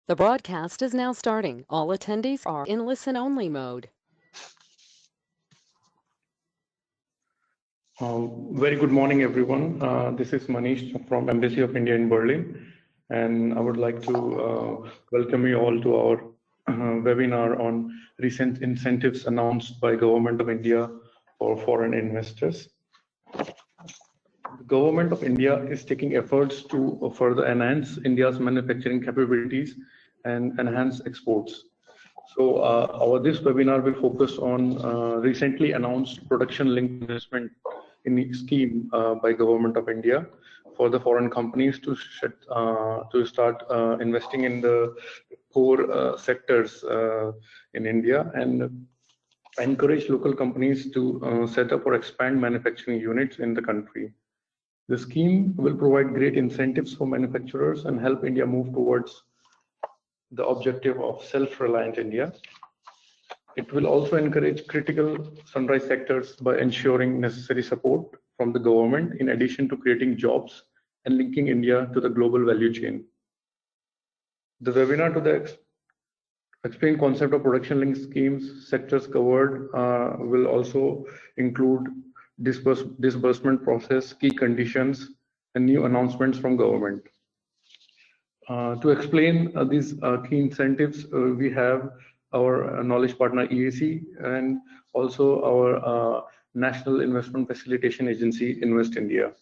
The broadcast is now starting. All attendees are in listen-only mode. Very good morning, everyone. This is Manish from Embassy of India in Berlin, and I would like to welcome you all to our webinar on recent incentives announced by Government of India for foreign investors. The Government of India is taking efforts to further enhance India's manufacturing capabilities and enhance exports. So this webinar will focus on recently announced production-linked investment in scheme by Government of India for the foreign companies to start investing in the core sectors in India and encourage local companies to set up or expand manufacturing units in the country. The scheme will provide great incentives for manufacturers and help India move towards the objective of self-reliant India. It will also encourage critical sunrise sectors by ensuring necessary support from the government, in addition to creating jobs and linking India to the global value chain. The webinar to explain concept of production-linked schemes, sectors covered will also include disbursement process, key conditions, and new announcements from government. To explain these key incentives, we have our knowledge partner EAC and also our National Investment Facilitation Agency, Invest India.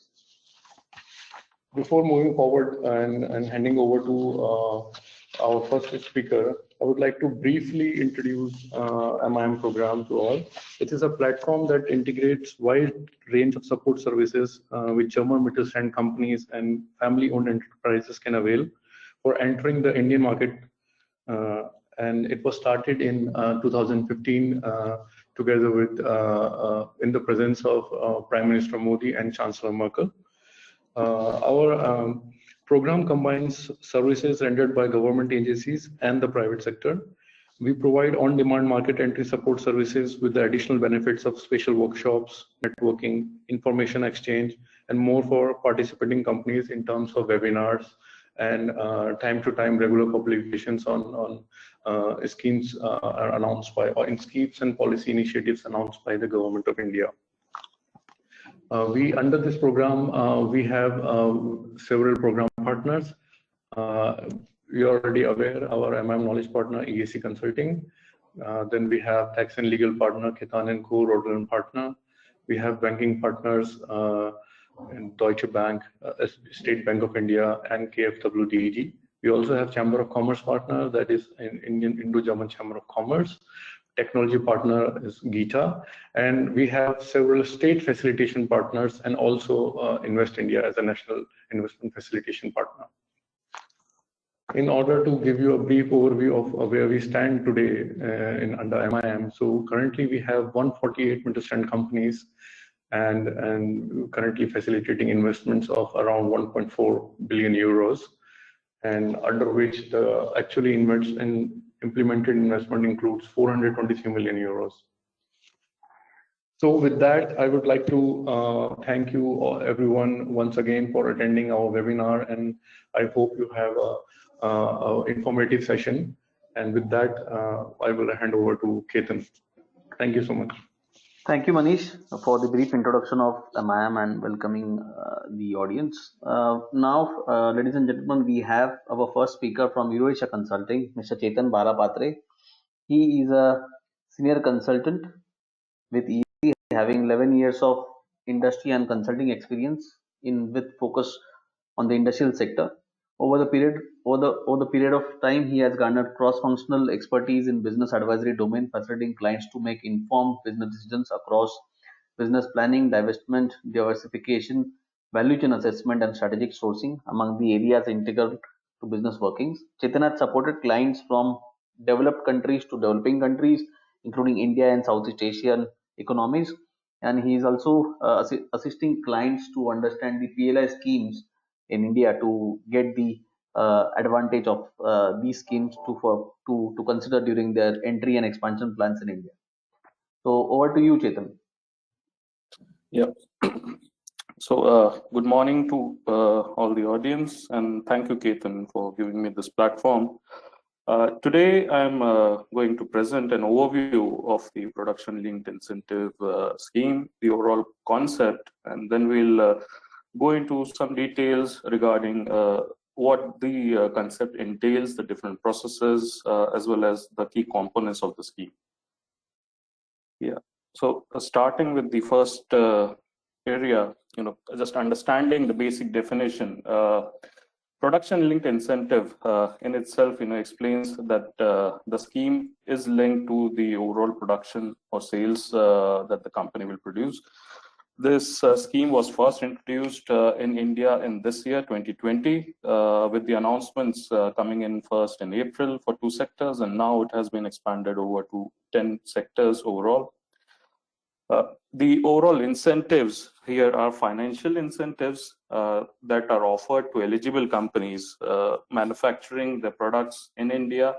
Before moving forward and handing over to our first speaker, I would like to briefly introduce MIIM program to all. It is a platform that integrates wide range of support services which German Mittelstand companies and family-owned enterprises can avail for entering the Indian market. And it was started in 2015 together with in the presence of Prime Minister Modi and Chancellor Merkel. Our program combines services rendered by government agencies and the private sector. We provide on-demand market entry support services with the additional benefits of special workshops, networking, information exchange, and more for participating companies in terms of webinars and time-to-time regular publications on schemes announced by, or in schemes and policy initiatives announced by the Government of India. Under this program, we have several program partners. You're already aware, our MIIM Knowledge partner, EAC Consulting. Then we have tax and legal partner, Chetan and Co, Rotterdam partner. We have banking partners, in Deutsche Bank, State Bank of India, and KfW-DEG. We also have Chamber of Commerce partner, that is Indo-German Chamber of Commerce. Technology partner is Gita, and we have several state facilitation partners and also Invest India as a national investment facilitation partner. In order to give you a brief overview of where we stand today under MIIM, so currently we have 148 Mittelstand companies and currently facilitating investments of around 1.4 billion euros, and under which the actually implemented investment includes 423 million euros. So with that, I would like to thank you everyone once again for attending our webinar, and I hope you have a informative session. And with that, I will hand over to Chetan. Thank you so much. Thank you, Manish, for the brief introduction of MIIM and welcoming the audience. Now, ladies and gentlemen, we have our first speaker from EAC Consulting, Mr. Chetan Barapatre. He is a senior consultant with EAC, having 11 years of industry and consulting experience with focus on the industrial sector. Over the period of time, he has garnered cross-functional expertise in business advisory domain, facilitating clients to make informed business decisions across business planning, divestment, diversification, value chain assessment, and strategic sourcing, among the areas integral to business workings. Chetan has supported clients from developed countries to developing countries, including India and Southeast Asian economies, and he is also assisting clients to understand the PLI schemes in India to get the advantage of these schemes to consider during their entry and expansion plans in India. So over to you, Chetan. Yeah. So good morning to all the audience, and thank you, Chetan, for giving me this platform. Today, I'm going to present an overview of the production-linked incentive scheme, the overall concept, and then we'll go into some details regarding what the concept entails, the different processes, as well as the key components of the scheme. Yeah. So starting with the first area, just understanding the basic definition. Production-linked incentive in itself, explains that the scheme is linked to the overall production or sales that the company will produce. This scheme was first introduced in India in this year, 2020, with the announcements coming in first in April for 2 sectors, and now it has been expanded over to 10 sectors overall. The overall incentives here are financial incentives that are offered to eligible companies manufacturing their products in India,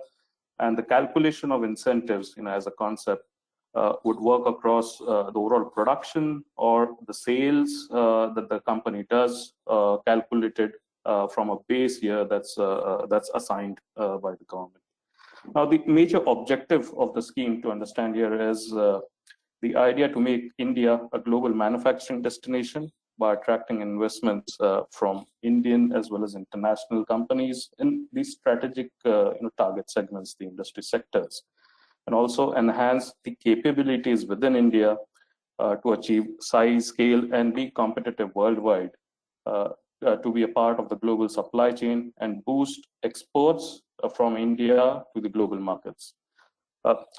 and the calculation of incentives, as a concept, would work across the overall production or the sales that the company does, calculated from a base year that's assigned by the government. Now, the major objective of the scheme to understand here is the idea to make India a global manufacturing destination by attracting investments from Indian as well as international companies in these strategic target segments, the industry sectors, and also enhance the capabilities within India to achieve size, scale, and be competitive worldwide, to be a part of the global supply chain and boost exports from India to the global markets.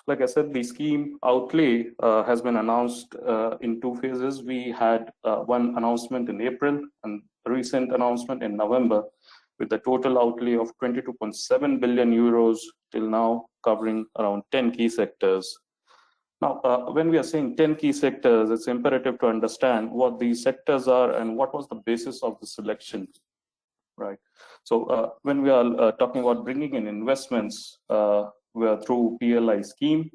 Like I said, the scheme outlay has been announced in 2 phases. We had one announcement in April and a recent announcement in November, with a total outlay of 22.7 billion euros till now, covering around 10 key sectors. Now, when we are saying 10 key sectors, it's imperative to understand what these sectors are and what was the basis of the selection, right? So when we are talking about bringing in investments, through PLI scheme,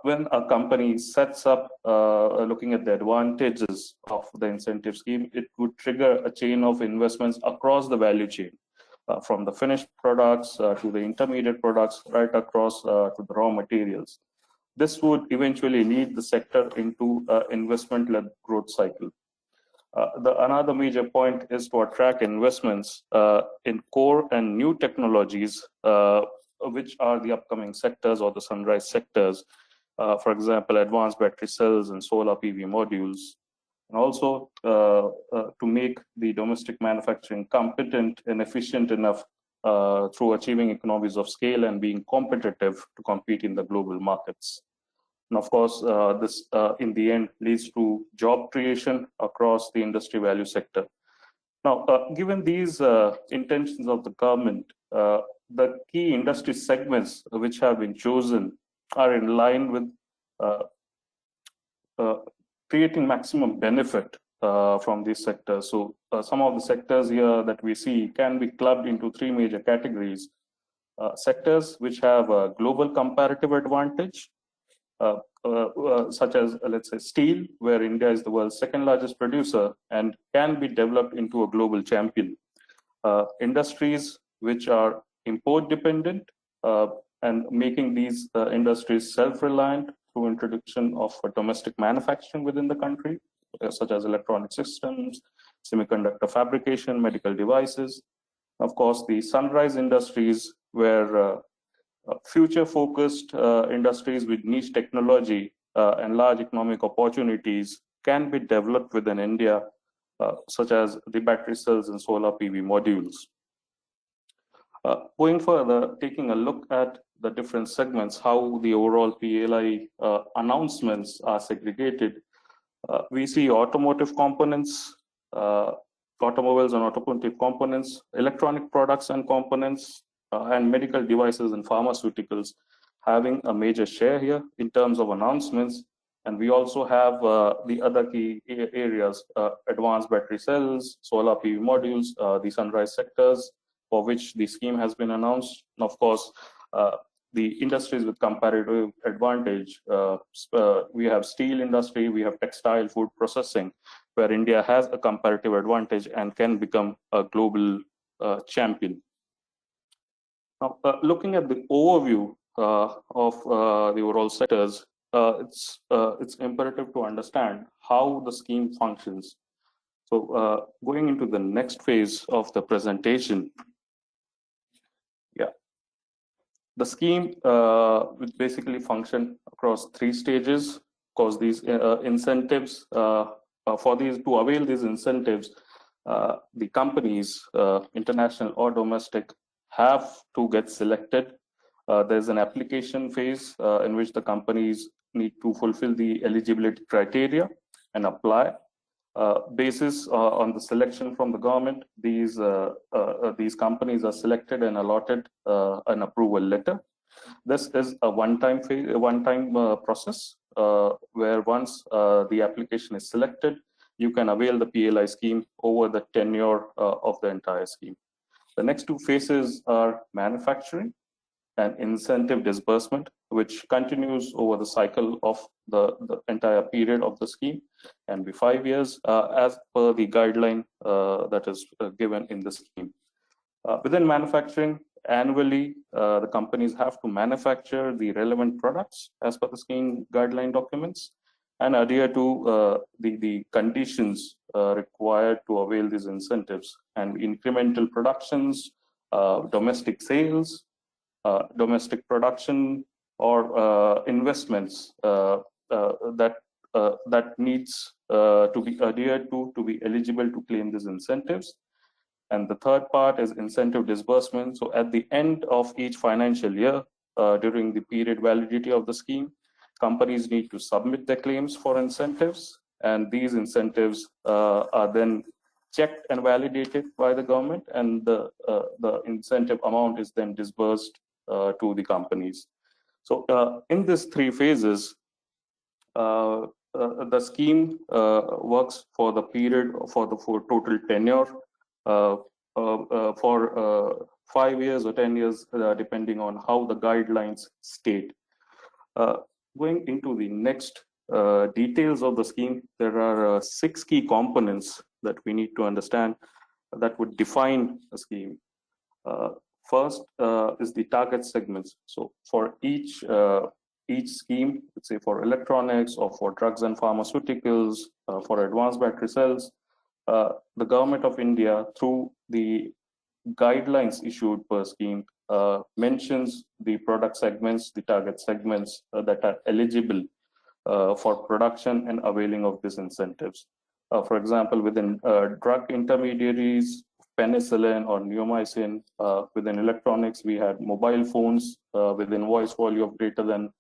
when a company sets up looking at the advantages of the incentive scheme, it would trigger a chain of investments across the value chain, from the finished products to the intermediate products, right across to the raw materials. This would eventually lead the sector into investment-led growth cycle. Another major point is to attract investments in core and new technologies, which are the upcoming sectors or the sunrise sectors. For example, advanced battery cells and solar PV modules, and also to make the domestic manufacturing competent and efficient enough through achieving economies of scale and being competitive to compete in the global markets. And of course, this in the end leads to job creation across the industry value sector. Now, given these intentions of the government, the key industry segments which have been chosen are in line with creating maximum benefit from these sectors. So some of the sectors here that we see can be clubbed into 3 major categories. Sectors which have a global comparative advantage, such as, let's say, steel, where India is the world's 2nd largest producer and can be developed into a global champion. Industries which are import dependent, and making these industries self-reliant through introduction of domestic manufacturing within the country, such as electronic systems, semiconductor fabrication, medical devices. Of course, the sunrise industries, where future-focused industries with niche technology and large economic opportunities can be developed within India, such as the battery cells and solar PV modules. Going further, taking a look at the different segments, how the overall PLI announcements are segregated, we see automotive components, automobiles and automotive components, electronic products and components, and medical devices and pharmaceuticals having a major share here in terms of announcements. And we also have the other key areas, advanced battery cells, solar PV modules, the sunrise sectors, for which the scheme has been announced. And of course, the industries with comparative advantage, we have steel industry, we have textile, food processing, where India has a comparative advantage and can become a global champion. Now, looking at the overview of the overall sectors, it's imperative to understand how the scheme functions. So, going into the next phase of the presentation, yeah, the scheme will basically function across 3 stages. Because these incentives for these to avail these incentives, the companies, international or domestic, have to get selected. There's an application phase in which the companies need to fulfill the eligibility criteria and apply. Basis on the selection from the government, these companies are selected and allotted an approval letter. This is a one-time process where once the application is selected, you can avail the PLI scheme over the tenure of the entire scheme. The next 2 phases are manufacturing and incentive disbursement, which continues over the cycle of the entire period of the scheme and be 5 years as per the guideline that is given in the scheme. Within manufacturing, annually, the companies have to manufacture the relevant products as per the scheme guideline documents and adhere to the conditions required to avail these incentives, and incremental productions, domestic sales, domestic production, or investments that needs to be adhered to be eligible to claim these incentives. And the third part is incentive disbursement. So at the end of each financial year, during the period validity of the scheme, companies need to submit their claims for incentives, and these incentives are then checked and validated by the government, and the incentive amount is then disbursed to the companies. So in these 3 phases, the scheme works for the period for total tenure for 5 years or 10 years, depending on how the guidelines state. Going into the next details of the scheme, there are 6 key components that we need to understand that would define a scheme. First is the target segments. So for each scheme, let's say for electronics or for drugs and pharmaceuticals, for advanced battery cells, the government of India, through the guidelines issued per scheme, mentions the product segments, the target segments that are eligible for production and availing of these incentives. For example, within drug intermediaries, penicillin or neomycin. Within electronics, we had mobile phones with invoice value of greater than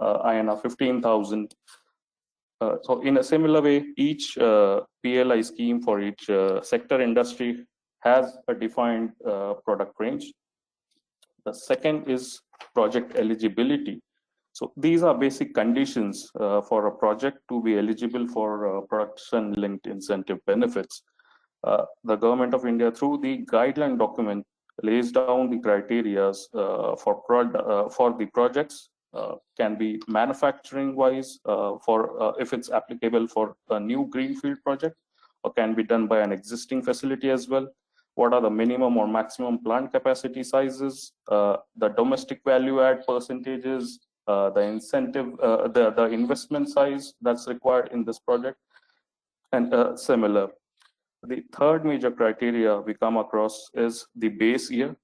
INR 15,000. So in a similar way, each PLI scheme for each sector industry has a defined product range. The second is project eligibility. So these are basic conditions for a project to be eligible for production-linked incentive benefits. The Government of India, through the guideline document, lays down the criteria for the projects. Can be manufacturing wise for if it's applicable for a new greenfield project, or can be done by an existing facility as well. What are the minimum or maximum plant capacity sizes, the domestic value add percentages, the incentive, the investment size that's required in this project, and similar. The third major criteria we come across is the base year.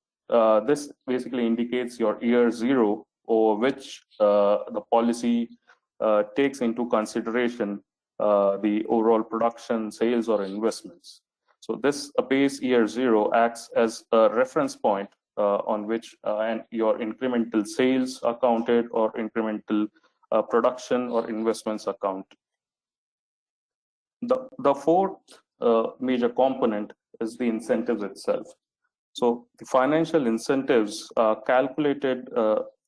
This basically indicates your year 0 over which the policy takes into consideration the overall production, sales, or investments. So this base year 0 acts as a reference point on which and your incremental sales are counted, or incremental production or investments are counted. The fourth major component is the incentives itself. So the financial incentives are calculated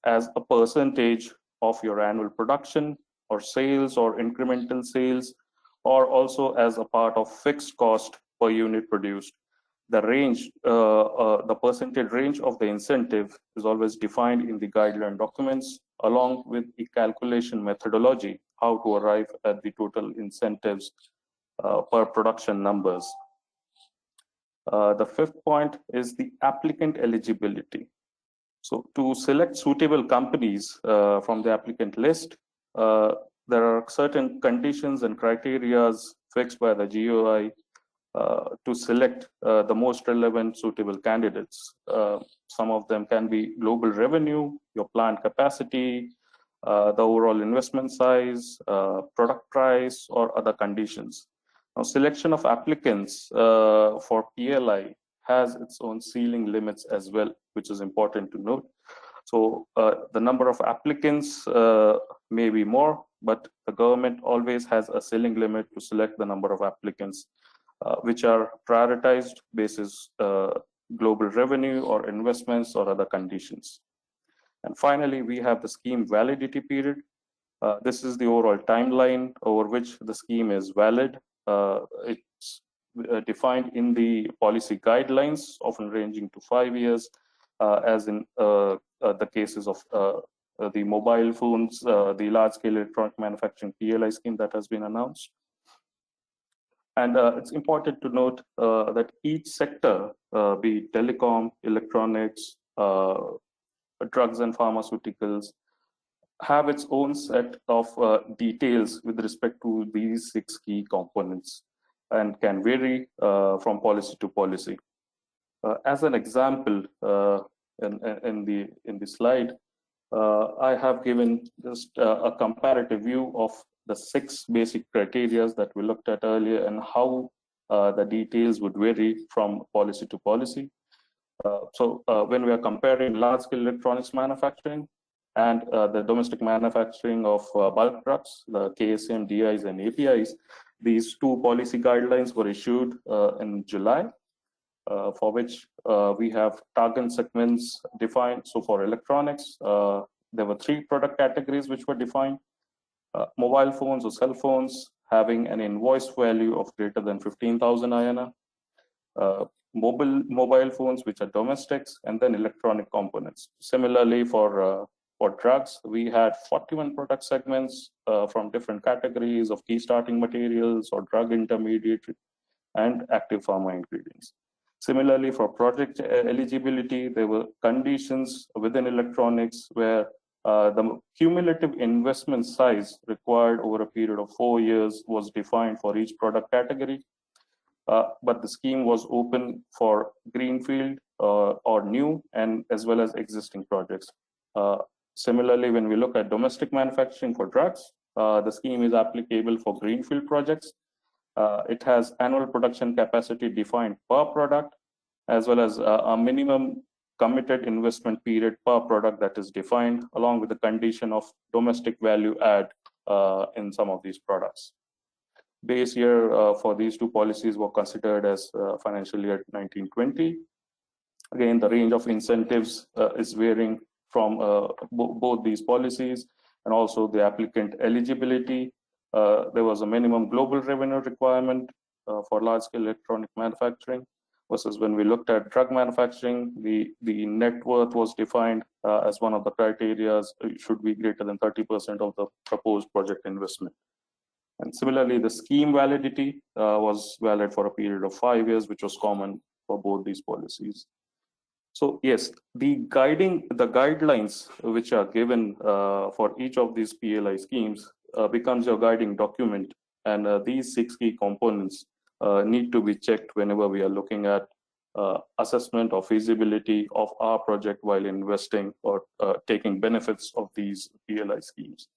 as a percentage of your annual production or sales or incremental sales, or also as a part of fixed cost per unit produced. The range, the percentage range of the incentive is always defined in the guideline documents, along with the calculation methodology, how to arrive at the total incentives per production numbers. The fifth point is the applicant eligibility. So to select suitable companies from the applicant list, there are certain conditions and criteria fixed by the GOI to select the most relevant suitable candidates. Some of them can be global revenue, your plant capacity, the overall investment size, product price, or other conditions. Now, selection of applicants for PLI has its own ceiling limits as well, which is important to note. So the number of applicants may be more, but the government always has a ceiling limit to select the number of applicants, which are prioritized basis global revenue or investments or other conditions. And finally, we have the scheme validity period. This is the overall timeline over which the scheme is valid. It's defined in the policy guidelines, often ranging to 5 years, as in the cases of the mobile phones, the large-scale electronic manufacturing PLI scheme that has been announced. And it's important to note that each sector, be it telecom, electronics, drugs and pharmaceuticals, have its own set of details with respect to these 6 key components and can vary from policy to policy. As an example, in the slide, I have given just a comparative view of the 6 basic criteria that we looked at earlier and how the details would vary from policy to policy. So when we are comparing large-scale electronics manufacturing and the domestic manufacturing of bulk drugs, the KSM, DIs, and APIs, these 2 policy guidelines were issued in July, for which we have target segments defined. So for electronics, there were 3 product categories which were defined. Mobile phones or cell phones having an invoice value of greater than 15,000 INR. Mobile phones which are domestics, and then electronic components. Similarly, for drugs, we had 41 product segments from different categories of key starting materials or drug intermediate and active pharma ingredients. Similarly, for project eligibility, there were conditions within electronics where the cumulative investment size required over a period of 4 years was defined for each product category. But the scheme was open for greenfield or new, and as well as existing projects. Similarly, when we look at domestic manufacturing for drugs, the scheme is applicable for greenfield projects. It has annual production capacity defined per product, as well as a minimum committed investment period per product that is defined, along with the condition of domestic value add in some of these products. Base year for these 2 policies were considered as financial year 1920. Again, the range of incentives is varying from both these policies, and also the applicant eligibility. There was a minimum global revenue requirement for large-scale electronic manufacturing, versus when we looked at drug manufacturing, the net worth was defined as one of the criteria. It should be greater than 30% of the proposed project investment. And similarly, the scheme validity was valid for a period of 5 years, which was common for both these policies. So yes, the guidelines which are given for each of these PLI schemes becomes your guiding document, and these 6 key components need to be checked whenever we are looking at assessment of feasibility of our project while investing or taking benefits of these PLI schemes.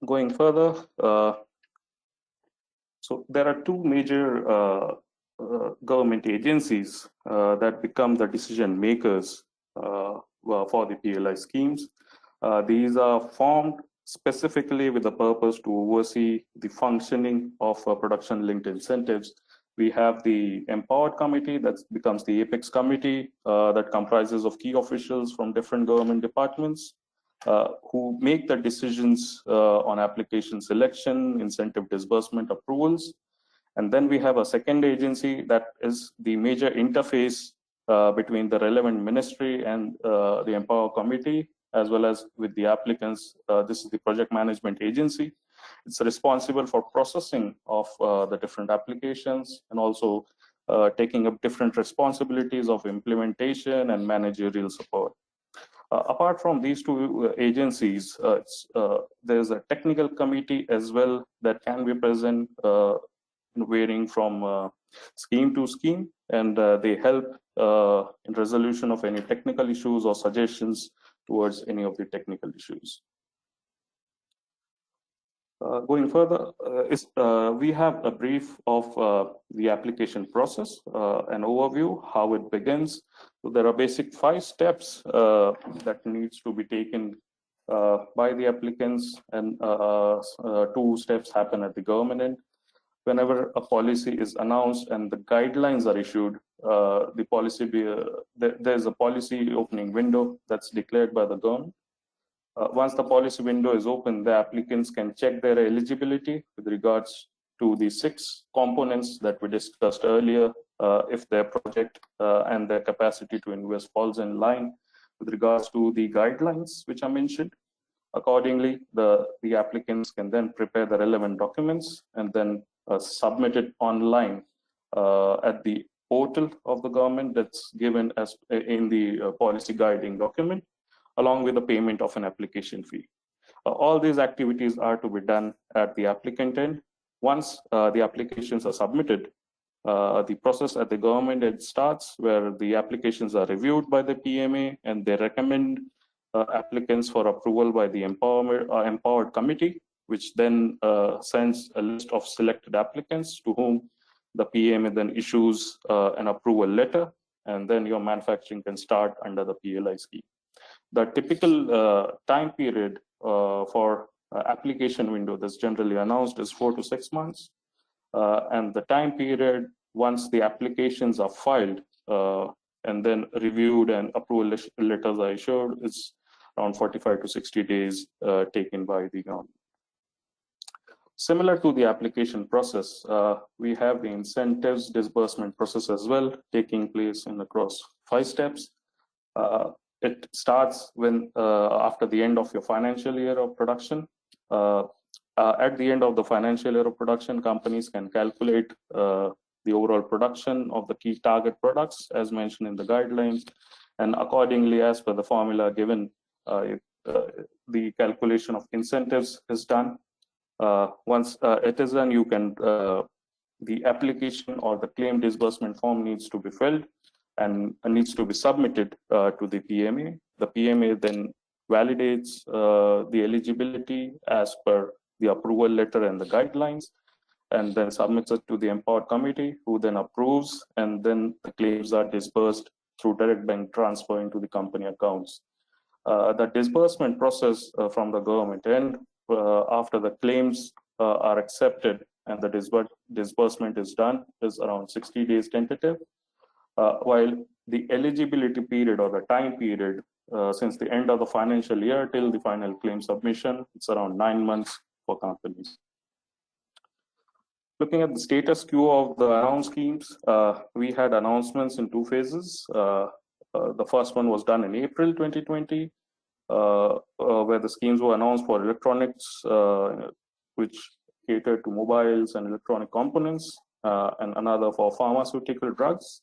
Going further, so there are 2 major government agencies that become the decision makers for the PLI schemes. These are formed specifically with the purpose to oversee the functioning of production-linked incentives. We have the Empowered Committee that becomes the Apex Committee that comprises of key officials from different government departments who make the decisions on application selection, incentive disbursement approvals. And then we have a second agency that is the major interface between the relevant ministry and the Empower Committee, as well as with the applicants. This is the Project Management Agency. It's responsible for processing of the different applications and also taking up different responsibilities of implementation and managerial support. Apart from these two agencies, there's a technical committee as well that can be present, varying from scheme to scheme, and they help in resolution of any technical issues or suggestions towards any of the technical issues. Going further, we have a brief of the application process, an overview, how it begins. So there are basic 5 steps that needs to be taken by the applicants, and 2 steps happen at the government end. Whenever a policy is announced and the guidelines are issued, there's a policy opening window that's declared by the government. Once the policy window is open, the applicants can check their eligibility with regards to the 6 components that we discussed earlier, if their project and their capacity to invest falls in line with regards to the guidelines which are mentioned. Accordingly, the applicants can then prepare the relevant documents and then submit it online at the portal of the government that's given as in the policy guiding document, along with the payment of an application fee. All these activities are to be done at the applicant end. Once the applications are submitted, the process at the government end starts, where the applications are reviewed by the PMA and they recommend applicants for approval by the empowered committee, which then sends a list of selected applicants to whom the PMA then issues an approval letter, and then your manufacturing can start under the PLI scheme. The typical time period for application window that's generally announced is 4 to 6 months. And the time period once the applications are filed and then reviewed and approval letters are issued is around 45 to 60 days taken by the government. Similar to the application process, we have the incentives disbursement process as well, taking place in across 5 steps. It starts when after the end of your financial year of production. At the end of the financial year of production, companies can calculate the overall production of the key target products as mentioned in the guidelines, and accordingly, as per the formula given, the calculation of incentives is done. Once it is done, you can the application or the claim disbursement form needs to be filled and needs to be submitted to the PMA. The PMA then validates the eligibility as per the approval letter and the guidelines, and then submits it to the empowered committee, who then approves, and then the claims are disbursed through direct bank transfer into the company accounts. The disbursement process from the government end, after the claims are accepted and the disbursement is done, is around 60 days tentative. While the eligibility period or the time period since the end of the financial year till the final claim submission, it's around 9 months for companies. Looking at the status quo of the announced schemes, we had announcements in 2 phases. The first one was done in April 2020, where the schemes were announced for electronics, which catered to mobiles and electronic components, and another for pharmaceutical drugs.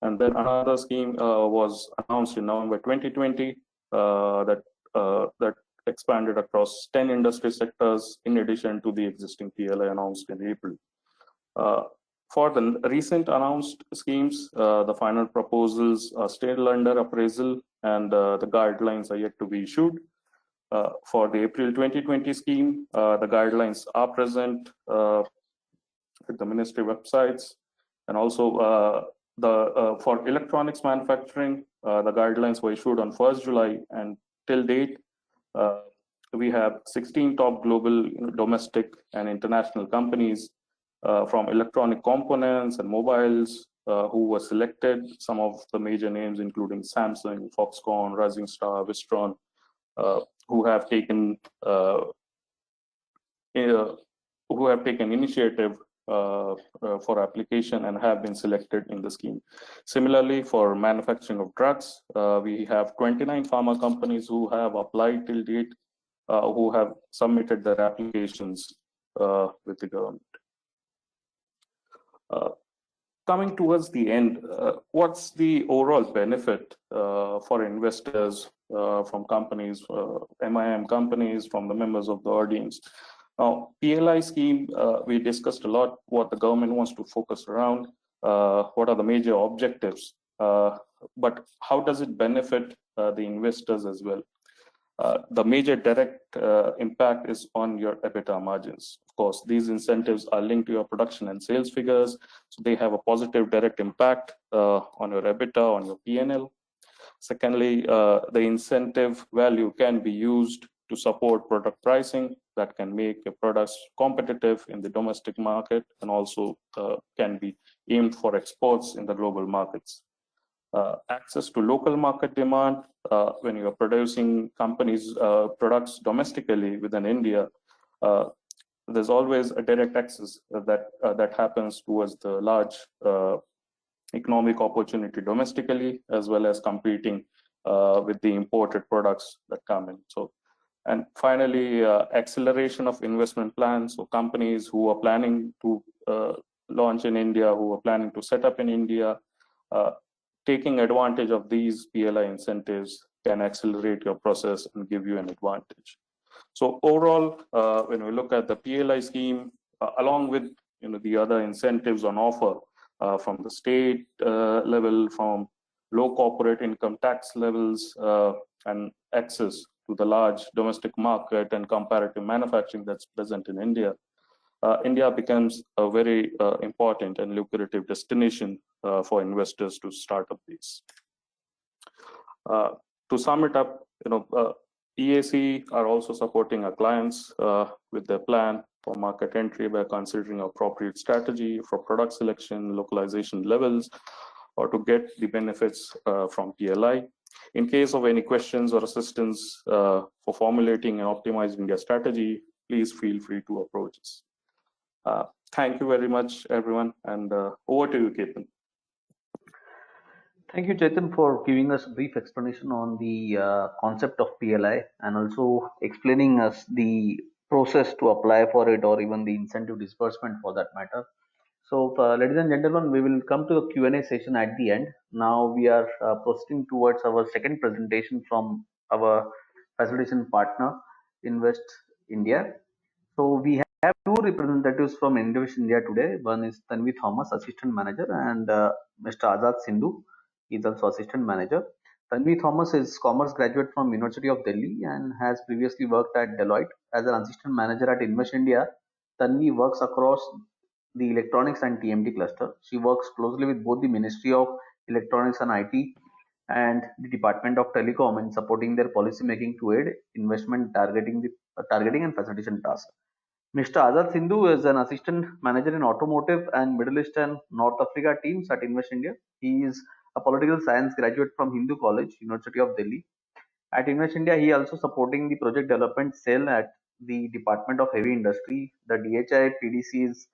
And then another scheme was announced in November 2020 that expanded across 10 industry sectors in addition to the existing PLI announced in April. For the recent announced schemes, the final proposals are still under appraisal and the guidelines are yet to be issued. For the April 2020 scheme, the guidelines are present at the ministry websites, and also for electronics manufacturing, the guidelines were issued on 1st July, and till date, we have 16 top global domestic and international companies from electronic components and mobiles who were selected. Some of the major names including Samsung, Foxconn, Rising Star, Wistron, who have taken initiative for application and have been selected in the scheme. Similarly, for manufacturing of drugs, we have 29 pharma companies who have applied till date, who have submitted their applications with the government. coming towards the end, what's the overall benefit for investors from companies, MIIM companies, from the members of the audience? Now, PLI scheme, we discussed a lot what the government wants to focus around, what are the major objectives, but how does it benefit the investors as well? The major direct impact is on your EBITDA margins. Of course, these incentives are linked to your production and sales figures, so they have a positive direct impact on your EBITDA, on your P&L. Secondly, the incentive value can be used to support product pricing that can make your products competitive in the domestic market, and also can be aimed for exports in the global markets. Access to local market demand, when you are producing companies' products domestically within India, there's always a direct access that happens towards the large economic opportunity domestically, as well as competing with the imported products that come in. So, and finally, acceleration of investment plans. So companies who are planning to launch in India, who are planning to set up in India, taking advantage of these PLI incentives can accelerate your process and give you an advantage. So overall, when we look at the PLI scheme, along with the other incentives on offer from the state level, from low corporate income tax levels, and access to the large domestic market and comparative manufacturing that's present in India, India becomes a very important and lucrative destination for investors to start up these. To sum it up, EAC are also supporting our clients with their plan for market entry by considering appropriate strategy for product selection, localization levels, or to get the benefits from PLI. In case of any questions or assistance for formulating and optimizing their strategy, please feel free to approach us. Thank you very much, everyone, and over to you, Chetan. Thank you, Chetan, for giving us a brief explanation on the concept of PLI and also explaining us the process to apply for it, or even the incentive disbursement for that matter. So, ladies and gentlemen, we will come to the Q&A session at the end. Now we are proceeding towards our second presentation from our facilitation partner, Invest India. So we have two representatives from Invest India today. One is Tanvi Thomas, Assistant Manager, and Mr. Azad Sandhu is also Assistant Manager. Tanvi Thomas is Commerce graduate from University of Delhi and has previously worked at Deloitte as an Assistant Manager at Invest India. Tanvi works across the electronics and TMT cluster. She works closely with both the Ministry of Electronics and IT and the Department of Telecom in supporting their policy making to aid investment targeting and facilitation tasks. Mr. Azad Sandhu is an Assistant Manager in Automotive and Middle East and North Africa teams at Invest India. He is a political science graduate from Hindu College, University of Delhi. At Invest India, he also supporting the project development cell at the Department of Heavy Industry. The DHI PDC is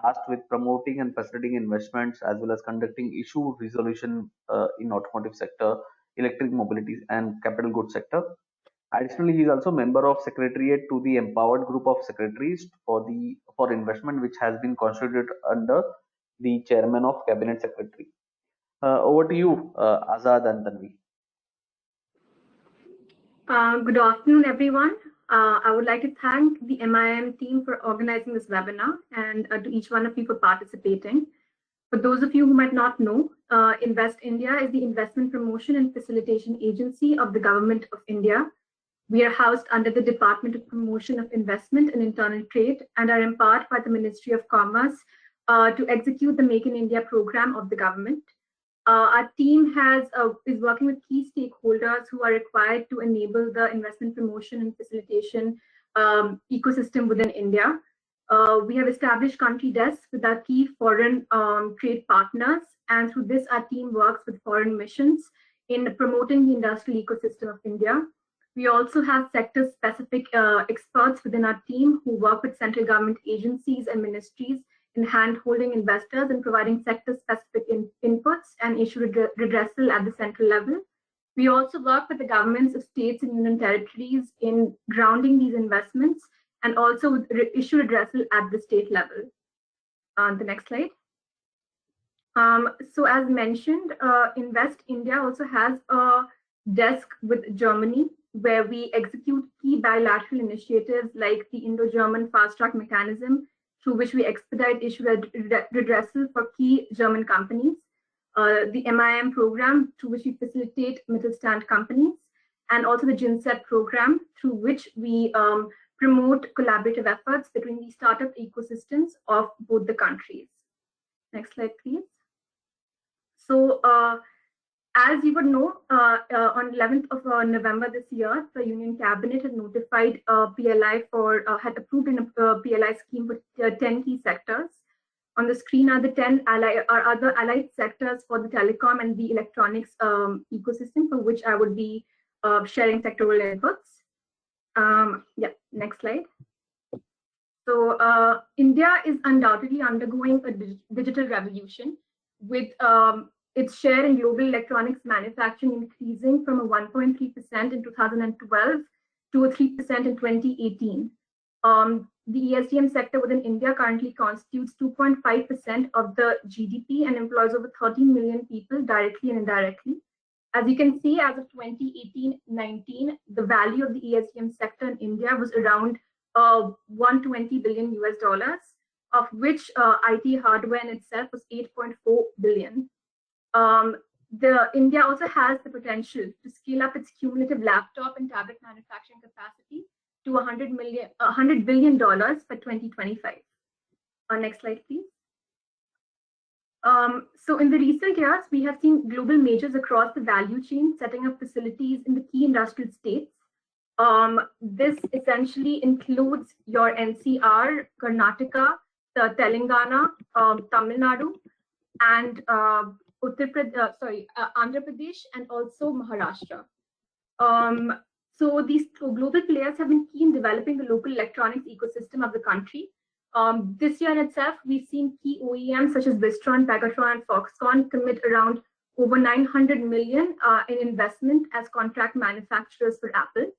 tasked with promoting and facilitating investments as well as conducting issue resolution in automotive sector, electric mobility and capital goods sector. Additionally, he is also member of Secretariat to the Empowered Group of Secretaries for Investment, which has been constituted under the Chairman of Cabinet Secretary. Over to you, Azad and Tanvi. Good afternoon, everyone. I would like to thank the MIIM team for organizing this webinar and to each one of you for participating. For those of you who might not know, Invest India is the investment promotion and facilitation agency of the Government of India. We are housed under the Department of Promotion of Investment and Internal Trade and are empowered by the Ministry of Commerce to execute the Make in India program of the government. Our team is working with key stakeholders who are required to enable the investment promotion and facilitation ecosystem within India. We have established country desks with our key foreign trade partners, and through this our team works with foreign missions in promoting the industrial ecosystem of India. We also have sector-specific experts within our team who work with central government agencies and ministries in hand-holding investors and providing sector-specific inputs and issue redressal at the central level. We also work with the governments of states and union territories in grounding these investments and also with issue redressal at the state level. The next slide. So as mentioned, Invest India also has a desk with Germany, where we execute key bilateral initiatives like the Indo-German fast track mechanism, through which we expedite issue redressal for key German companies, the MIIM program, through which we facilitate Mittelstand companies, and also the GINSEP program, through which we promote collaborative efforts between the startup ecosystems of both the countries. Next slide, please. So, as you would know, on 11th of November this year, the Union Cabinet had notified PLI had approved a PLI scheme for 10 key sectors. On the screen are the 10 other allied sectors for the telecom and the electronics ecosystem, for which I would be sharing sectoral inputs. Yeah, next slide. So India is undoubtedly undergoing a digital revolution, with its share in global electronics manufacturing increasing from a 1.3% in 2012 to a 3% in 2018. The ESDM sector within India currently constitutes 2.5% of the GDP and employs over 13 million people directly and indirectly. As you can see, as of 2018-19, the value of the ESDM sector in India was around 120 billion US dollars, of which IT hardware in itself was 8.4 billion. India also has the potential to scale up its cumulative laptop and tablet manufacturing capacity to $100 billion by 2025. Next slide, please. So in the recent years, we have seen global majors across the value chain setting up facilities in the key industrial states. This essentially includes your NCR, Karnataka, Telangana, Tamil Nadu, and Andhra Pradesh, and also Maharashtra. So these global players have been key in developing the local electronics ecosystem of the country. This year in itself, we've seen key OEMs such as Wistron, Pegatron, and Foxconn commit around over 900 million in investment as contract manufacturers for Apple.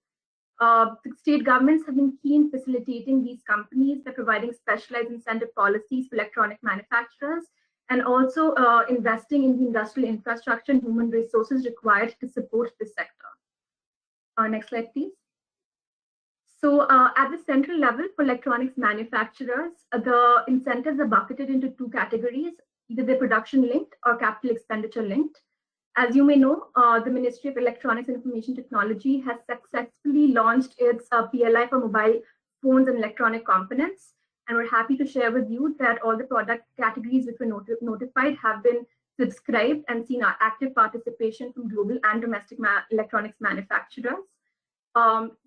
The state governments have been key in facilitating these companies by providing specialized incentive policies for electronic manufacturers, and also investing in the industrial infrastructure and human resources required to support this sector. Next slide, please. So at the central level for electronics manufacturers, the incentives are bucketed into two categories, either they're production linked or capital expenditure linked. As you may know, the Ministry of Electronics and Information Technology has successfully launched its PLI for mobile phones and electronic components. And we're happy to share with you that all the product categories which were notified have been subscribed and seen our active participation from global and domestic electronics manufacturers.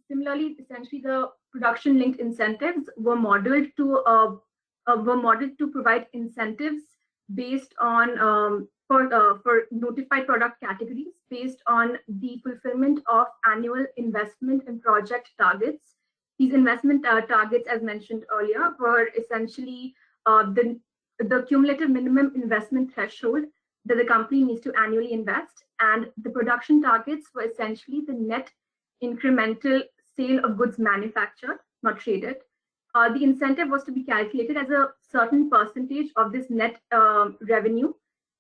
Similarly, essentially the production-linked incentives were modeled to provide incentives based on for notified product categories based on the fulfillment of annual investment and project targets. These investment targets, as mentioned earlier, were essentially the cumulative minimum investment threshold that the company needs to annually invest, and the production targets were essentially the net incremental sale of goods manufactured, not traded. The incentive was to be calculated as a certain percentage of this net revenue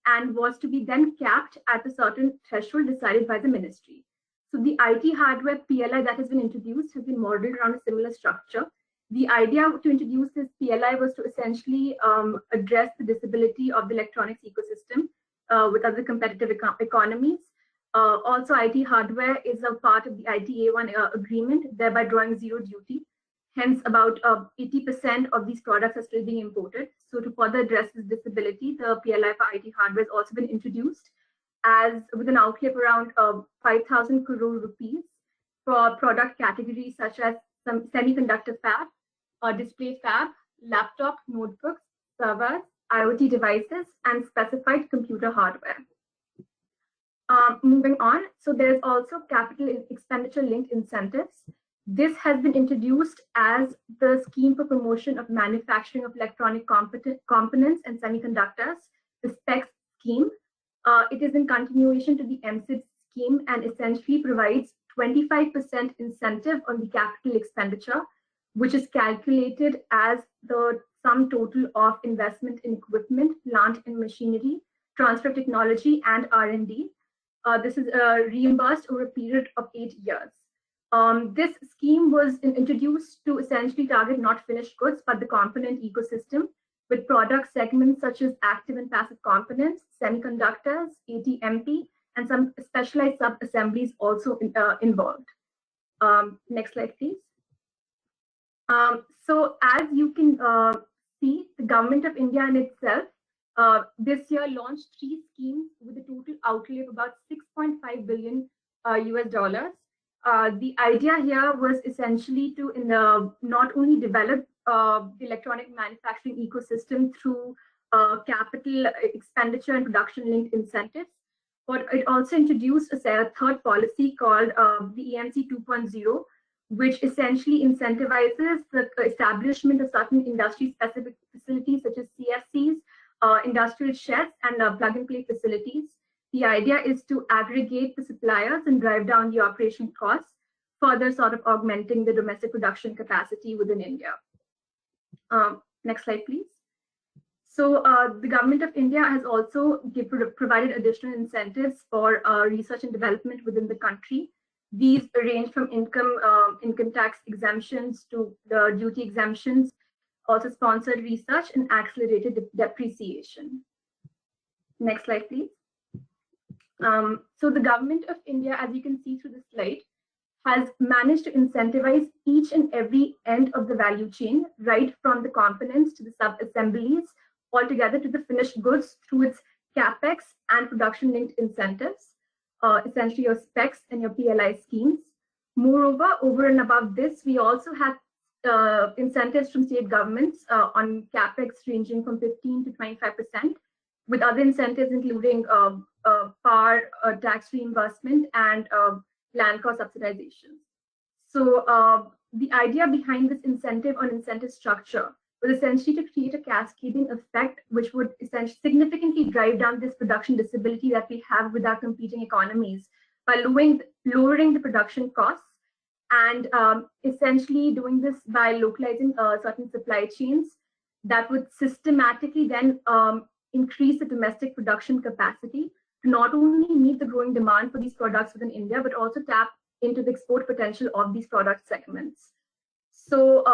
and was to be then capped at a certain threshold decided by the ministry. So the IT hardware PLI that has been introduced has been modeled around a similar structure. The idea to introduce this PLI was to essentially address the disability of the electronics ecosystem with other competitive economies. Also, IT hardware is a part of the ITA1 agreement, thereby drawing zero duty. Hence, about 80% of these products are still being imported. So to further address this disability, the PLI for IT hardware has also been introduced as with an outlay of around 5,000 crore rupees for product categories such as some semiconductor fab, display fab, laptop, notebooks, servers, IoT devices, and specified computer hardware. Moving on, so there's also capital expenditure linked incentives. This has been introduced as the scheme for promotion of manufacturing of electronic components and semiconductors, the SPECS scheme. It is in continuation to the MSID scheme and essentially provides 25% incentive on the capital expenditure, which is calculated as the sum total of investment in equipment, plant, and machinery transfer of technology, and R&D. This is reimbursed over a period of 8 years. This scheme was introduced to essentially target not finished goods, but the component ecosystem, with product segments such as active and passive components, semiconductors, ATMP, and some specialized sub-assemblies also involved. Next slide, please. So as you can see, the government of India in itself this year launched 3 schemes with a total outlay of about $6.5 billion US dollars. The idea here was essentially to not only develop the electronic manufacturing ecosystem through capital expenditure and production-linked incentives, but it also introduced a third policy called the EMC 2.0, which essentially incentivizes the establishment of certain industry-specific facilities such as CFCs, industrial sheds, and plug-and-play facilities. The idea is to aggregate the suppliers and drive down the operation costs, further sort of augmenting the domestic production capacity within India. Next slide, please. So the government of India has also provided additional incentives for research and development within the country. These range from income tax exemptions to the duty exemptions, also sponsored research and accelerated depreciation. Next slide, please. So the government of India, as you can see through the slide, has managed to incentivize each and every end of the value chain, right from the components to the sub-assemblies, altogether to the finished goods through its CapEx and production-linked incentives, essentially your specs and your PLI schemes. Moreover, over and above this, we also have incentives from state governments on CapEx ranging from 15 to 25%, with other incentives including power tax reimbursement and land cost subsidization. So the idea behind this incentive on incentive structure was essentially to create a cascading effect which would essentially significantly drive down this production disability that we have with our competing economies by lowering the production costs, and essentially doing this by localizing certain supply chains that would systematically then increase the domestic production capacity to not only meet the growing demand for these products within India, but also tap into the export potential of these product segments. So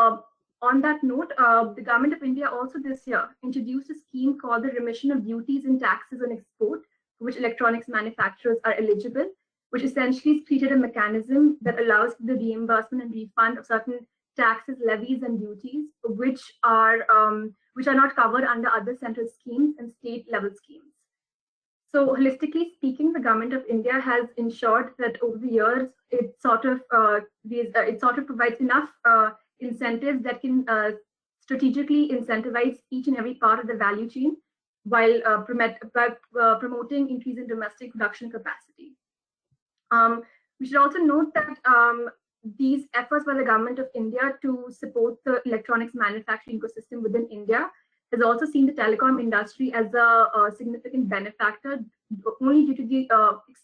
on that note, the government of India also this year introduced a scheme called the remission of duties and taxes on export, for which electronics manufacturers are eligible, which essentially has created a mechanism that allows the reimbursement and refund of certain taxes, levies, and duties, which are not covered under other central schemes and state-level schemes. So holistically speaking, the government of India has ensured that over the years, it sort of provides enough incentives that can strategically incentivize each and every part of the value chain while promoting increase in domestic production capacity. We should also note that these efforts by the government of India to support the electronics manufacturing ecosystem within India has also seen the telecom industry as a significant benefactor, only due to the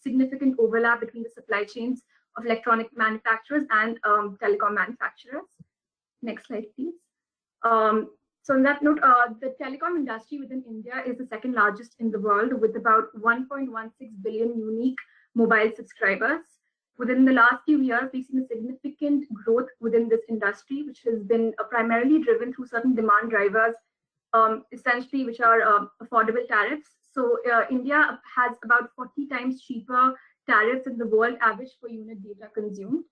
significant overlap between the supply chains of electronic manufacturers and telecom manufacturers. Next slide, please. So on that note, the telecom industry within India is the second largest in the world, with about 1.16 billion unique mobile subscribers. Within the last few years, we've seen a significant growth within this industry, which has been primarily driven through certain demand drivers, essentially, which are affordable tariffs. So India has about 40 times cheaper tariffs than the world average per unit data consumed.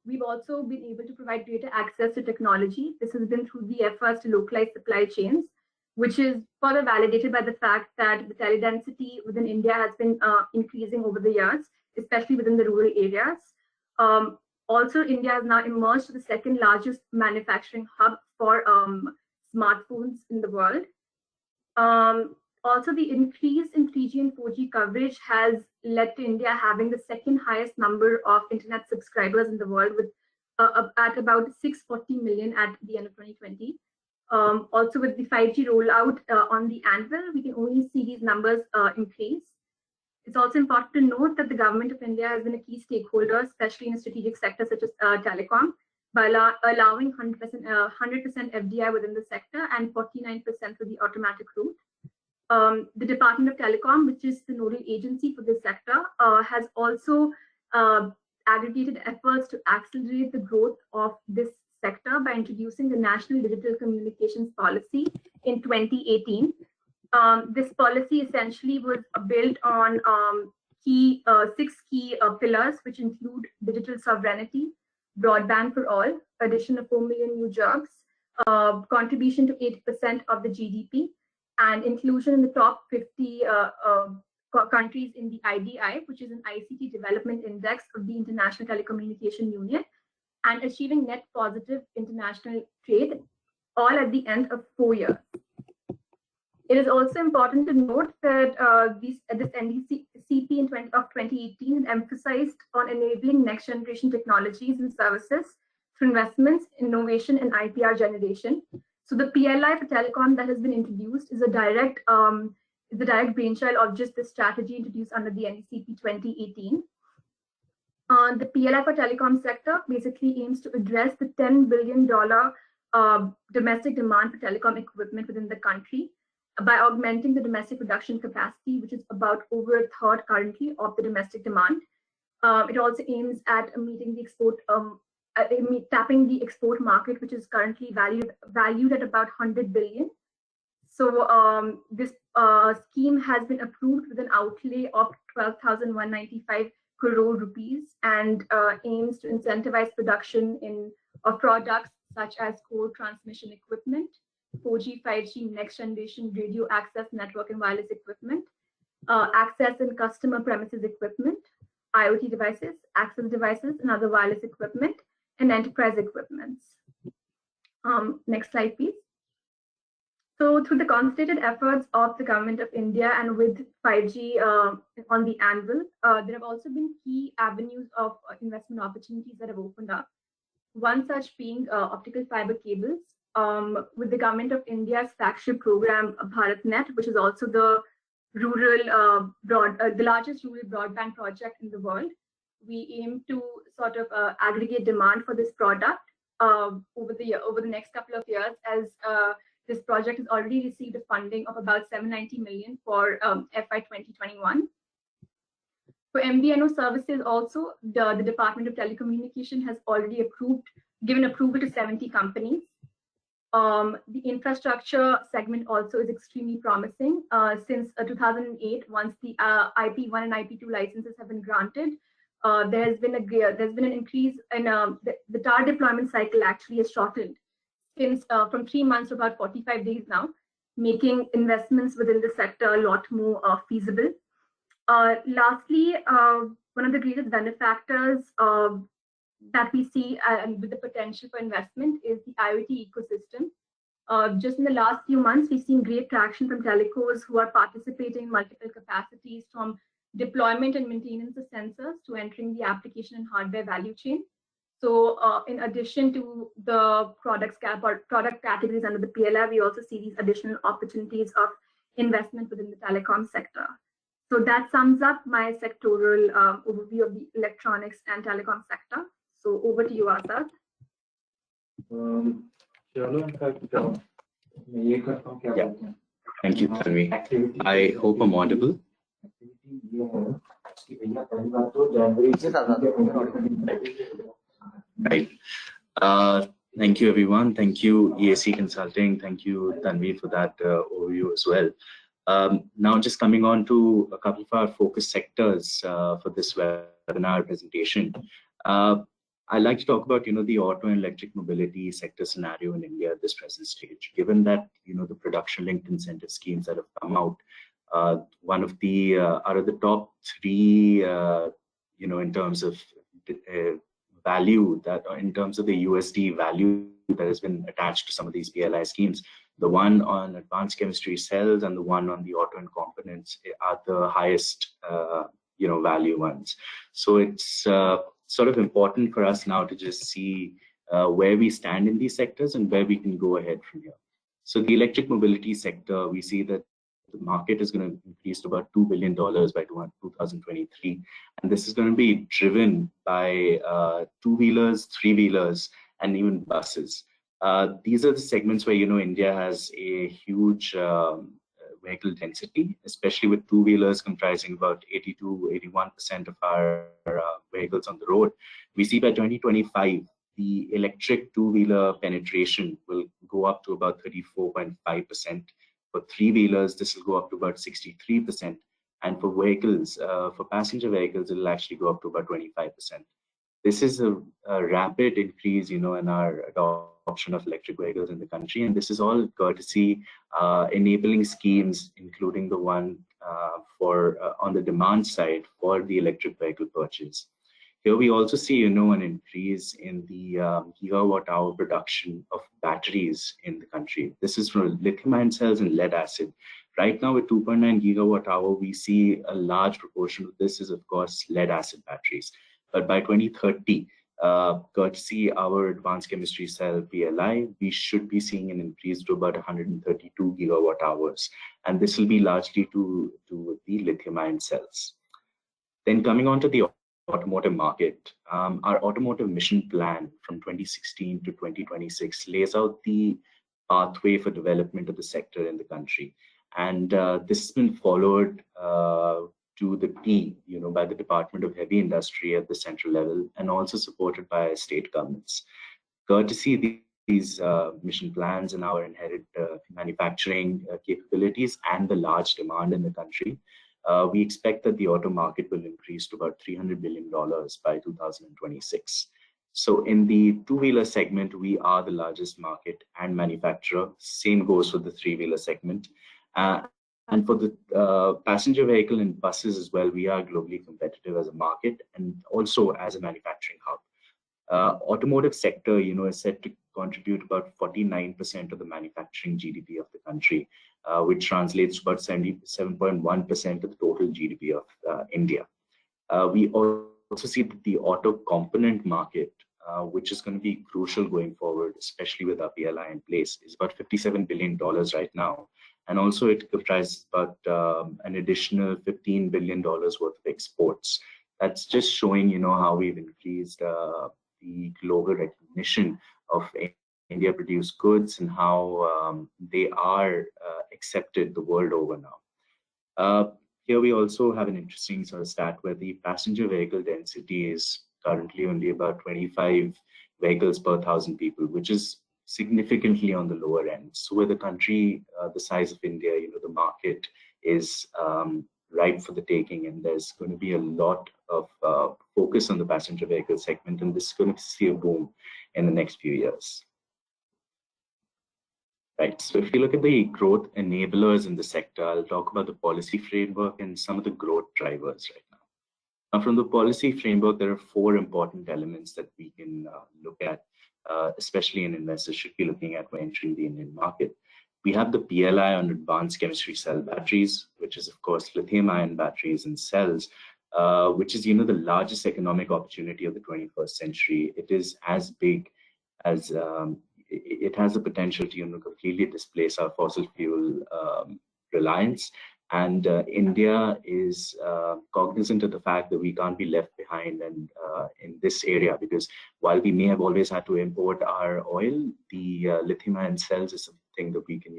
We've also been able to provide greater access to technology. This has been through the efforts to localize supply chains, which is further validated by the fact that the teledensity within India has been increasing over the years, especially within the rural areas. Also, India has now emerged as the second largest manufacturing hub for smartphones in the world. Also, the increase in 3G and 4G coverage has led to India having the second highest number of internet subscribers in the world, with at about 640 million at the end of 2020. Also, with the 5G rollout on the anvil, we can only see these numbers increase. It's also important to note that the government of India has been a key stakeholder, especially in a strategic sector such as telecom, by allowing 100% FDI within the sector and 49% for the automatic route. The Department of Telecom, which is the nodal agency for this sector, has also aggregated efforts to accelerate the growth of this sector by introducing the National Digital Communications Policy in 2018. This policy essentially was built on six key pillars, which include digital sovereignty, broadband for all, addition of 4 million new jobs, contribution to 8% of the GDP, and inclusion in the top 50 countries in the IDI, which is an ICT Development Index of the International Telecommunication Union, and achieving net positive international trade, all at the end of 4 years. It is also important to note that this NDCP of 2018 emphasized on enabling next generation technologies and services through investments, innovation, and IPR generation. So the PLI for telecom that has been introduced is a direct brainchild of just the strategy introduced under the NDCP 2018. The PLI for telecom sector basically aims to address the $10 billion domestic demand for telecom equipment within the country by augmenting the domestic production capacity, which is about over a third currently of the domestic demand. It also aims at meeting the export, tapping the export market, which is currently valued at about 100 billion. So this scheme has been approved with an outlay of 12,195 crore rupees and aims to incentivize production of products such as core transmission equipment, 4G, 5G, next generation radio access network and wireless equipment, access and customer premises equipment, IoT devices, access devices, and other wireless equipment, and enterprise equipments. Next slide, please. So through the concerted efforts of the Government of India and with 5G on the anvil, there have also been key avenues of investment opportunities that have opened up. One such being optical fiber cables, with the Government of India's flagship program, BharatNet, which is also the the largest rural broadband project in the world. We aim to sort of aggregate demand for this product over the next couple of years, as this project has already received a funding of about 790 million for FY 2021. For MVNO services also, the Department of Telecommunication has already given approval to 70 companies. The infrastructure segment also is extremely promising. Since 2008, once the IP1 and IP2 licenses have been granted, there's been an increase in the tower deployment cycle actually has shortened since from 3 months to about 45 days now, making investments within the sector a lot more feasible. Lastly, one of the greatest benefactors that we see with the potential for investment is the IoT ecosystem. Just in the last few months, we've seen great traction from telecos who are participating in multiple capacities, from deployment and maintenance of sensors to entering the application and hardware value chain. So in addition to the product categories under the PLI, we also see these additional opportunities of investment within the telecom sector. So that sums up my sectoral overview of the electronics and telecom sector. So over to you, Azad. Yeah. Thank you, Tanvi. I hope I'm audible. Right. Thank you, everyone. Thank you, EAC Consulting. Thank you, Tanvi, for that overview as well. Now, just coming on to a couple of our focus sectors for this webinar presentation. I'd like to talk about, the auto and electric mobility sector scenario in India at this present stage. Given that, the production-linked incentive schemes that have come out, one of the out of the top three, in terms of value that, in terms of the USD value that has been attached to some of these PLI schemes, the one on advanced chemistry cells and the one on the auto and components are the highest, value ones. So it's sort of important for us now to just see where we stand in these sectors and where we can go ahead from here. So the electric mobility sector, we see that the market is going to increase to about $2 billion by 2023. And this is going to be driven by two-wheelers, three-wheelers, and even buses. These are the segments where, India has a huge vehicle density, especially with two-wheelers comprising about 80–81% of our vehicles on the road. We see by 2025, the electric two-wheeler penetration will go up to about 34.5%. For three-wheelers, this will go up to about 63%. And for vehicles, for passenger vehicles, it will actually go up to about 25%. This is a rapid increase, in our adoption of electric vehicles in the country, and this is all courtesy enabling schemes, including the one for on the demand side for the electric vehicle purchase. Here we also see, an increase in the gigawatt-hour production of batteries in the country. This is from lithium-ion cells and lead acid. Right now, with 2.9 gigawatt-hour, we see a large proportion of this is, of course, lead-acid batteries. But by 2030, courtesy our advanced chemistry cell PLI, we should be seeing an increase to about 132 gigawatt-hours, and this will be largely to the lithium-ion cells. Then coming on to the automotive market, our automotive mission plan from 2016 to 2026 lays out the pathway for development of the sector in the country. And this has been followed to the T, by the Department of Heavy Industry at the central level, and also supported by state governments. Courtesy these mission plans and our inherent manufacturing capabilities and the large demand in the country, we expect that the auto market will increase to about $300 billion by 2026. So in the two-wheeler segment, we are the largest market and manufacturer. Same goes for the three-wheeler segment. And for the passenger vehicle and buses as well, we are globally competitive as a market and also as a manufacturing hub. Automotive sector, is set to contribute about 49% of the manufacturing GDP of the country, which translates to about 77.1% of the total GDP of India. We also see that the auto component market, which is going to be crucial going forward, especially with our PLI in place, is about $57 billion right now. And also it comprises about an additional $15 billion worth of exports. That's just showing, how we've increased the global recognition of India-produced goods and how they are accepted the world over now. Here we also have an interesting sort of stat where the passenger vehicle density is currently only about 25 vehicles per 1,000 people, which is significantly on the lower end. So with a country the size of India, the market is ripe for the taking, and there's going to be a lot of focus on the passenger vehicle segment, and this is going to see a boom in the next few years. Right, so if you look at the growth enablers in the sector, I'll talk about the policy framework and some of the growth drivers right now. Now, from the policy framework, there are 4 important elements that we can look at, especially an investor should be looking at when entering the Indian market. We have the PLI on advanced chemistry cell batteries, which is, of course, lithium-ion batteries and cells, which is, the largest economic opportunity of the 21st century. It is as big as it has the potential to completely displace our fossil fuel reliance. And India is cognizant of the fact that we can't be left behind and in this area, because while we may have always had to import our oil, the lithium-ion cells is something that we can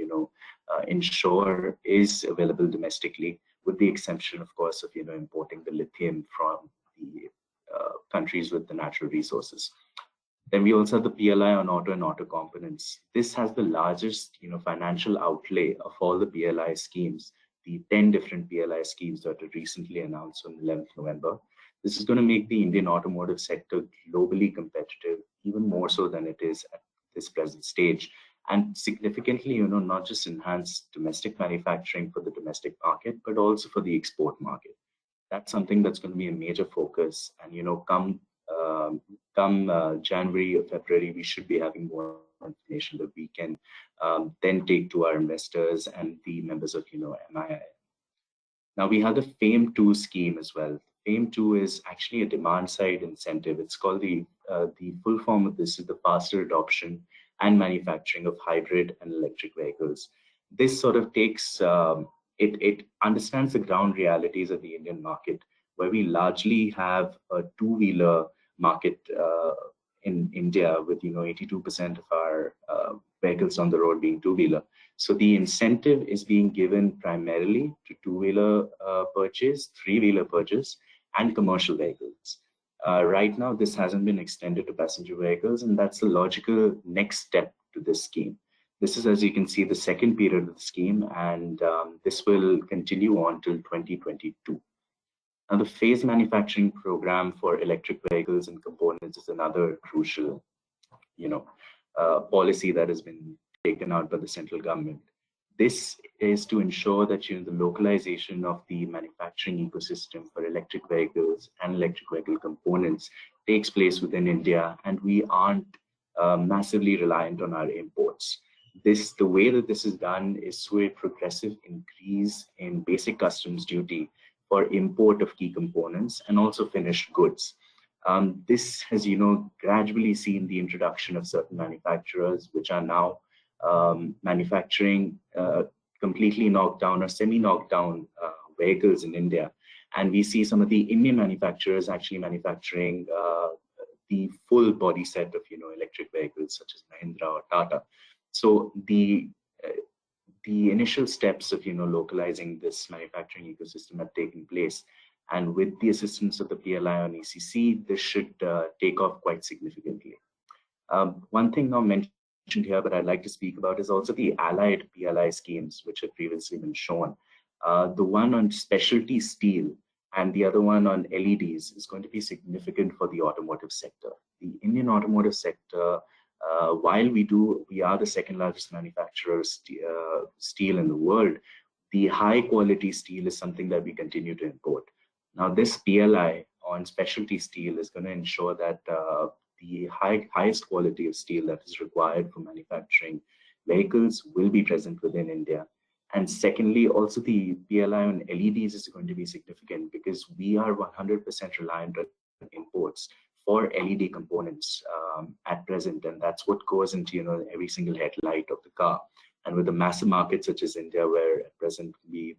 ensure is available domestically, with the exception, of course, of importing the lithium from the countries with the natural resources. Then we also have the PLI on auto and auto components. This has the largest financial outlay of all the PLI schemes, the 10 different PLI schemes that were recently announced on 11th November. This is going to make the Indian automotive sector globally competitive, even more so than it is at this present stage, and significantly, not just enhance domestic manufacturing for the domestic market, but also for the export market. That's something that's going to be a major focus. And come January or February, we should be having more information that we can then take to our investors and the members of MIIM. Now we have the FAME 2 scheme as well. FAME 2 is actually a demand side incentive. It's called the full form of this is the faster adoption and manufacturing of hybrid and electric vehicles. This sort of takes it understands the ground realities of the Indian market, where we largely have a two-wheeler market in India, with 82% of our vehicles on the road being two-wheeler. So the incentive is being given primarily to two-wheeler purchase, three-wheeler purchase, and commercial vehicles. Right now, this hasn't been extended to passenger vehicles, and that's the logical next step to this scheme. This is, as you can see, the second period of the scheme, and this will continue on till 2022. Now, the phased manufacturing program for electric vehicles and components is another crucial, policy that has been taken out by the central government. This is to ensure that the localization of the manufacturing ecosystem for electric vehicles and electric vehicle components takes place within India, and we aren't massively reliant on our imports. The way that this is done is through a progressive increase in basic customs duty for import of key components and also finished goods. This has, gradually seen the introduction of certain manufacturers which are now manufacturing completely knocked down or semi-knocked down vehicles in India. And we see some of the Indian manufacturers actually manufacturing the full body set of, electric vehicles such as Mahindra or Tata. So the initial steps of, localizing this manufacturing ecosystem have taken place. And with the assistance of the PLI on ECC, this should take off quite significantly. One thing now mentioned here, but I'd like to speak about is also the allied PLI schemes, which have previously been shown. The one on specialty steel and the other one on LEDs is going to be significant for the automotive sector. The Indian automotive sector, while we are the second largest manufacturer of steel in the world, the high quality steel is something that we continue to import. Now, this PLI on specialty steel is going to ensure that the highest quality of steel that is required for manufacturing vehicles will be present within India. And secondly, also the PLI on LEDs is going to be significant because we are 100% reliant on imports for LED components at present, and that's what goes into every single headlight of the car. And with a massive market such as India, where at present we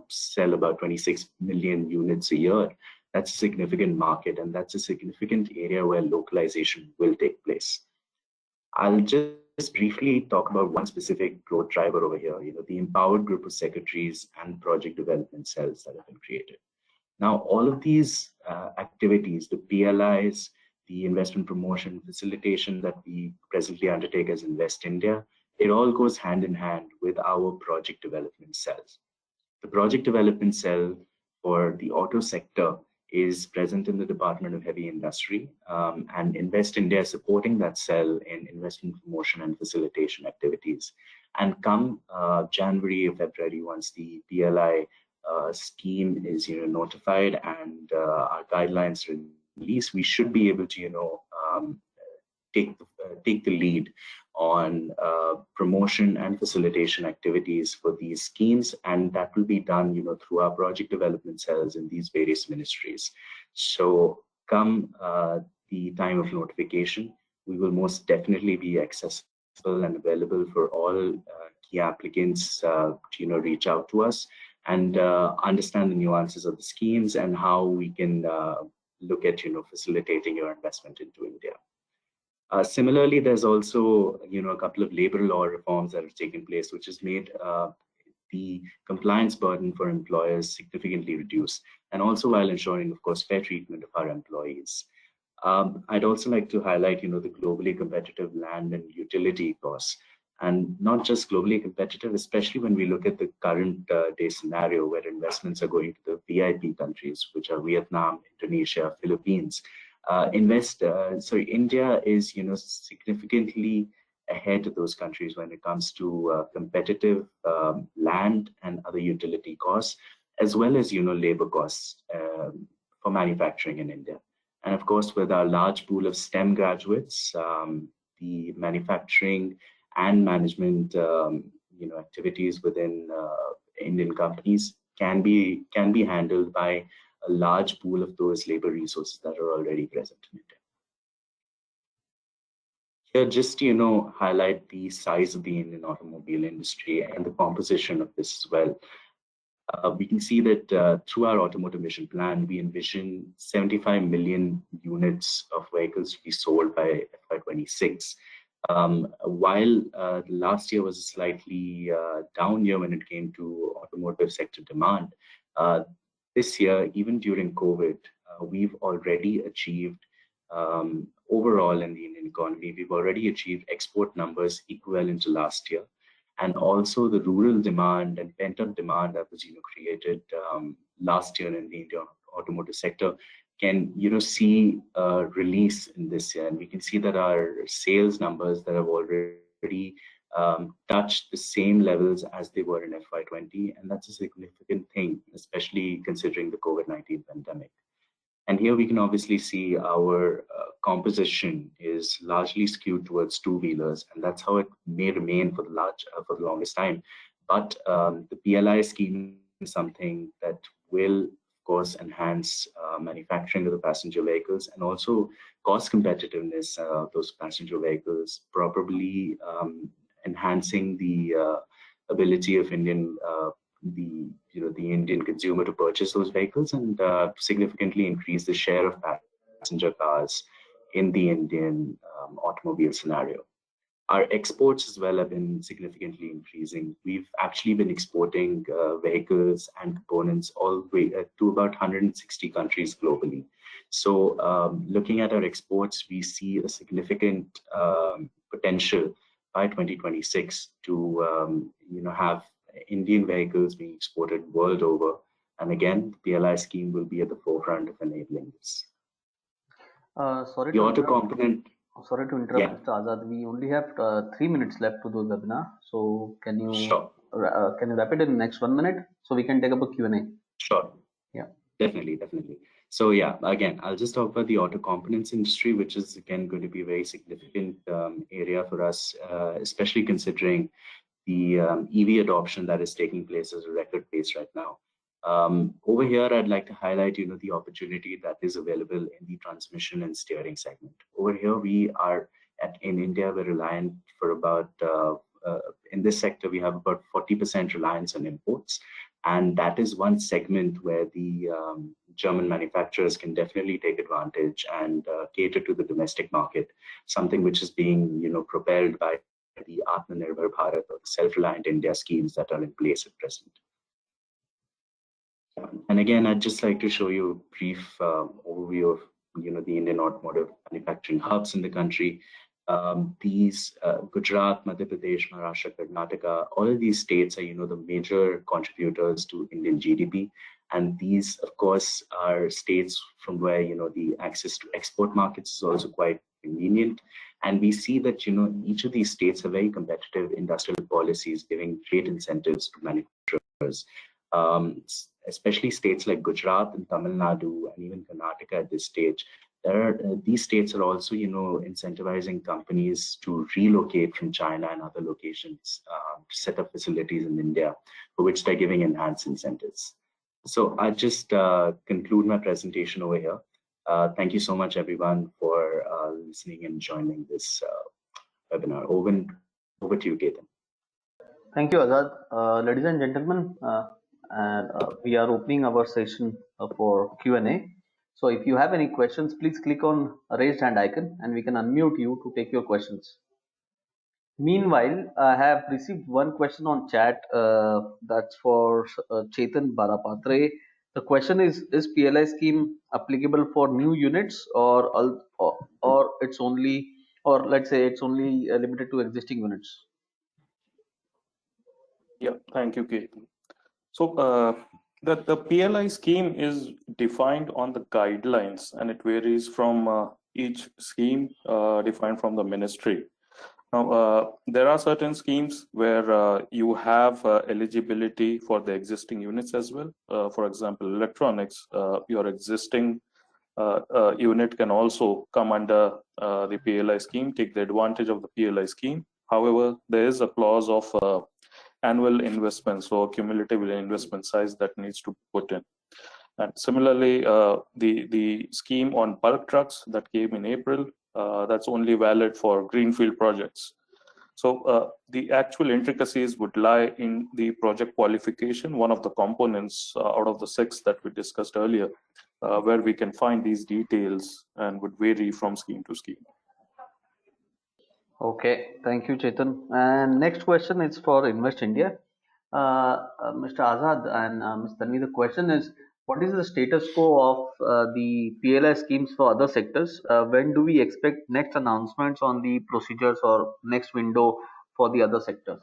sell about 26 million units a year, that's a significant market, and that's a significant area where localization will take place. I'll just briefly talk about one specific growth driver over here, the empowered group of secretaries and project development cells that have been created. Now, all of these activities, the PLIs, the investment promotion, facilitation that we presently undertake as Invest India, it all goes hand in hand with our project development cells. The project development cell for the auto sector is present in the Department of Heavy Industry, and Invest India is supporting that cell in investment promotion and facilitation activities. And come January or February, once the PLI scheme is notified and our guidelines are released, we should be able to take the lead on promotion and facilitation activities for these schemes, and that will be done through our project development cells in these various ministries. So come the time of notification, we will most definitely be accessible and available for all key applicants to reach out to us and understand the nuances of the schemes and how we can look at facilitating your investment into India. Similarly, there's also a couple of labor law reforms that have taken place, which has made the compliance burden for employers significantly reduced, and also while ensuring, of course, fair treatment of our employees. I'd also like to highlight, the globally competitive land and utility costs, and not just globally competitive, especially when we look at the current day scenario where investments are going to the VIP countries, which are Vietnam, Indonesia, Philippines. India is, significantly ahead of those countries when it comes to competitive land and other utility costs, as well as, labor costs for manufacturing in India. And of course, with our large pool of STEM graduates, the manufacturing and management, activities within Indian companies can be handled by a large pool of those labor resources that are already present in India. Here, just highlight the size of the Indian automobile industry and the composition of this as well. We can see that through our automotive mission plan, we envision 75 million units of vehicles to be sold by FY26. While last year was a slightly down year when it came to automotive sector demand, this year, even during COVID, we've already achieved overall in the Indian economy, we've already achieved export numbers equivalent to last year. And also the rural demand and pent-up demand that was created last year in the Indian automotive sector can see a release in this year, and we can see that our sales numbers that have already touched the same levels as they were in FY20, and that's a significant thing, especially considering the COVID-19 pandemic. And here we can obviously see our composition is largely skewed towards two-wheelers, and that's how it may remain for the longest time. But the PLI scheme is something that will, of course, enhance manufacturing of the passenger vehicles and also cost competitiveness of those passenger vehicles, probably enhancing the ability of the Indian consumer to purchase those vehicles and significantly increase the share of passenger cars in the Indian automobile scenario. Our exports as well have been significantly increasing. We've actually been exporting vehicles and components all the way to about 160 countries globally. So looking at our exports, we see a significant potential by 2026 to have Indian vehicles being exported world over. And again, the PLI scheme will be at the forefront of enabling this. Sorry to interrupt, Mr. Azad. We only have 3 minutes left to do the webinar. So can you wrap it in the next 1 minute so we can take up a Q&A? Sure. Yeah. Definitely. So yeah, again, I'll just talk about the auto components industry, which is again going to be a very significant area for us, especially considering the EV adoption that is taking place at a record pace right now. Over here, I'd like to highlight, the opportunity that is available in the transmission and steering segment. Over here, we are in India, we're reliant for about, in this sector, we have about 40% reliance on imports. And that is one segment where the German manufacturers can definitely take advantage and cater to the domestic market, something which is being, propelled by the Atmanirbhar Bharat or the self-reliant India schemes that are in place at present. And again, I'd just like to show you a brief overview of the Indian automotive manufacturing hubs in the country. These Gujarat, Madhya Pradesh, Maharashtra, Karnataka, all of these states are the major contributors to Indian GDP, and these of course are states from where the access to export markets is also quite convenient. And we see that each of these states have very competitive industrial policies giving great incentives to manufacturers. Especially states like Gujarat and Tamil Nadu and even Karnataka at this stage, these states are also, incentivizing companies to relocate from China and other locations, to set up facilities in India, for which they're giving enhanced incentives. So I just conclude my presentation over here. Thank you so much, everyone, for listening and joining this webinar. Over to you, Chetan. Thank you, Azad. Ladies and gentlemen, we are opening our session for Q&A. So if you have any questions, please click on raised hand icon and we can unmute you to take your questions. Meanwhile, I have received one question on chat that's for Chetan Barapatre. The question is PLI scheme applicable for new units or it's only, or let's say it's only limited to existing units? Yeah, thank you, Chetan. So the PLI scheme is defined on the guidelines, and it varies from each scheme defined from the ministry. Now, there are certain schemes where you have eligibility for the existing units as well. For example, electronics, your existing unit can also come under the PLI scheme, take the advantage of the PLI scheme. However, there is a clause of annual investments or cumulative investment size that needs to be put in. And similarly, the scheme on bulk trucks that came in April, that's only valid for greenfield projects. So the actual intricacies would lie in the project qualification, one of the components out of the 6 that we discussed earlier, where we can find these details and would vary from scheme to scheme. Okay, thank you, Chetan. And next question is for Invest India. Mr. Azad and Ms. Tanvi, the question is, what is the status quo of the PLI schemes for other sectors? When do we expect next announcements on the procedures or next window for the other sectors?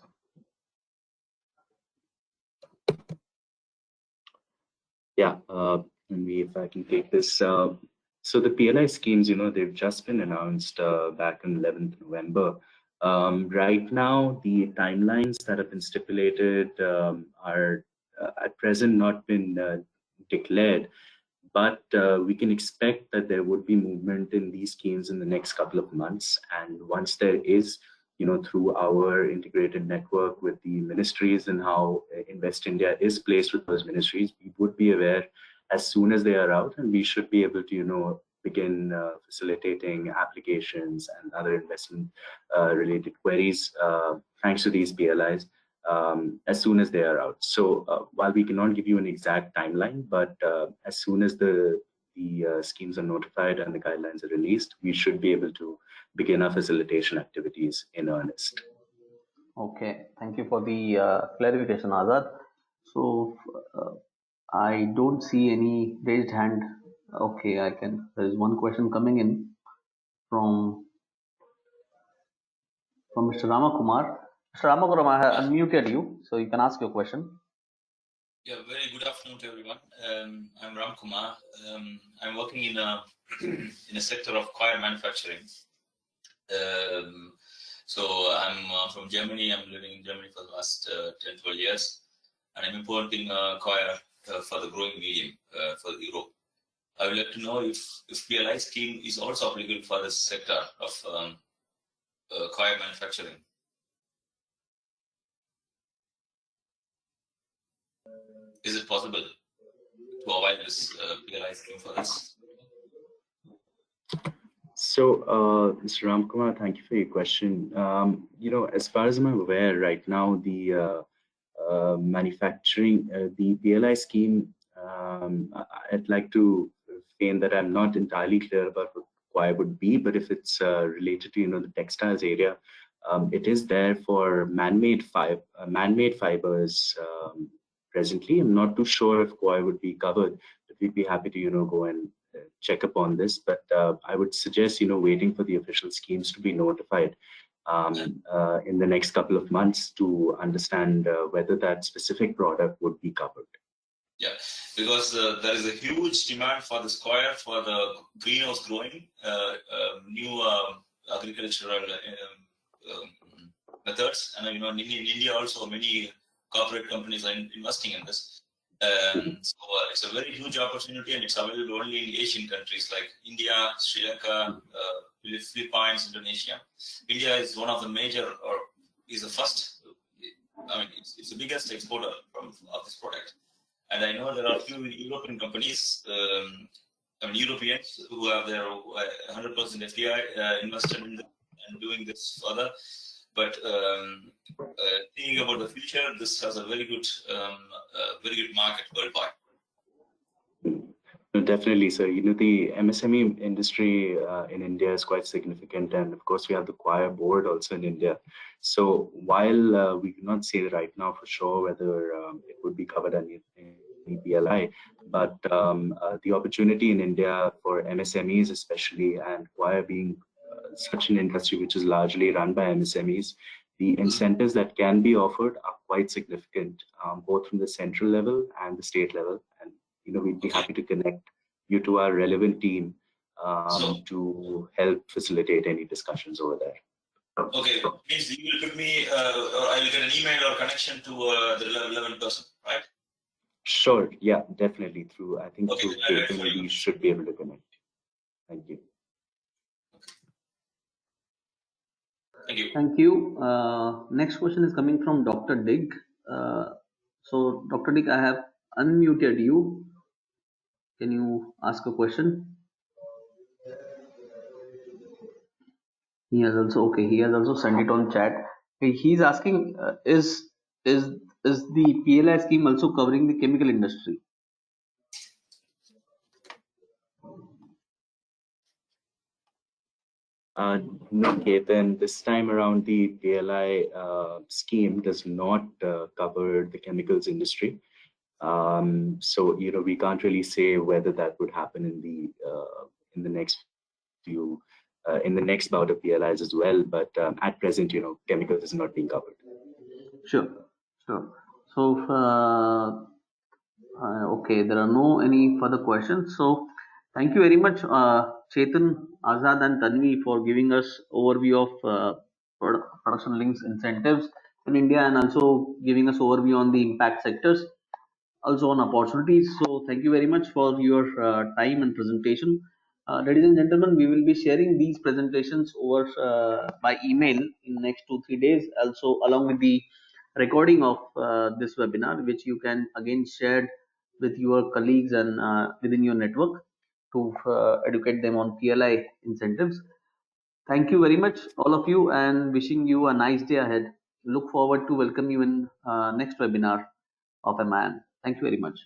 Yeah, and if I can take this. So the PLI schemes, they've just been announced back on 11th November. Right now, the timelines that have been stipulated are at present not been declared, but we can expect that there would be movement in these schemes in the next couple of months. And once there is, through our integrated network with the ministries and how Invest India is placed with those ministries, we would be aware as soon as they are out, and we should be able to, begin facilitating applications and other investment related queries thanks to these PLIs as soon as they are out. So while we cannot give you an exact timeline, but as soon as the schemes are notified and the guidelines are released, we should be able to begin our facilitation activities in earnest. Okay, thank you for the clarification, Azad. So I don't see any raised hand. Okay, there is one question coming in from Mr. Ramakumar. Mr. Ramakumar, I have unmuted you, so you can ask your question. Yeah, very good afternoon to everyone. I'm Ram Kumar. I'm working in a in a sector of coir manufacturing. So I'm from Germany. I'm living in Germany for the last 10, 12 years, and I'm importing coir for the growing medium for Europe. I would like to know if PLI scheme is also applicable for this sector of coir manufacturing. Is it possible to avoid this PLI scheme for this? So, Mr. Ramkumar, thank you for your question. As far as I'm aware, right now the manufacturing, the PLI scheme, I'd like to feign that I'm not entirely clear about what coir would be, but if it's related to the textiles area, it is there for man-made fibers. Presently, I'm not too sure if coir would be covered, but we'd be happy to go and check upon this. But I would suggest waiting for the official schemes to be notified in the next couple of months to understand whether that specific product would be covered. Yeah, because there is a huge demand for this coir for the greenhouse growing, new agricultural methods, and in India also many corporate companies are investing in this. So it's a very huge opportunity, and it's available only in Asian countries like India, Sri Lanka, Philippines, Indonesia. India is one of the major, or is the first. I mean, it's the biggest exporter of this product. And I know there are a few European companies, Europeans who have their 100% FDI invested in and doing this further. But thinking about the future, this has a very good market worldwide. No, definitely, sir. The MSME industry in India is quite significant, and of course, we have the coir board also in India. So while we cannot say right now for sure whether it would be covered under PLI, but the opportunity in India for MSMEs especially, and coir being such an industry which is largely run by MSMEs, the incentives that can be offered are quite significant, both from the central level and the state level. And we'd be happy to connect you to our relevant team to help facilitate any discussions over there. Okay, means you will put me, or I will get an email or connection to the relevant person, right? Sure, yeah, definitely. Through Chetan, we should be able to connect. Thank you. Thank you. Thank you. Next question is coming from Dr. Dig. So, Dr. Dig, I have unmuted you. Can you ask a question? He has also sent it on chat. He's asking, is the PLI scheme also covering the chemical industry? No, Chetan, this time around the PLI scheme does not cover the chemicals industry. So we can't really say whether that would happen in the next few in the next bout of PLIs as well. But at present, chemicals is not being covered. Sure. So okay, there are no any further questions. So thank you very much, Chetan, Azad, and Tanvi for giving us overview of production links incentives in India, and also giving us overview on the impact sectors, also on opportunities. So thank you very much for your time and presentation. Ladies and gentlemen, we will be sharing these presentations over by email in the next 2-3 days, also along with the recording of this webinar, which you can again share with your colleagues and within your network to educate them on PLI incentives. Thank you very much, all of you, and wishing you a nice day ahead. Look forward to welcome you in next webinar of MIIM. Thank you very much.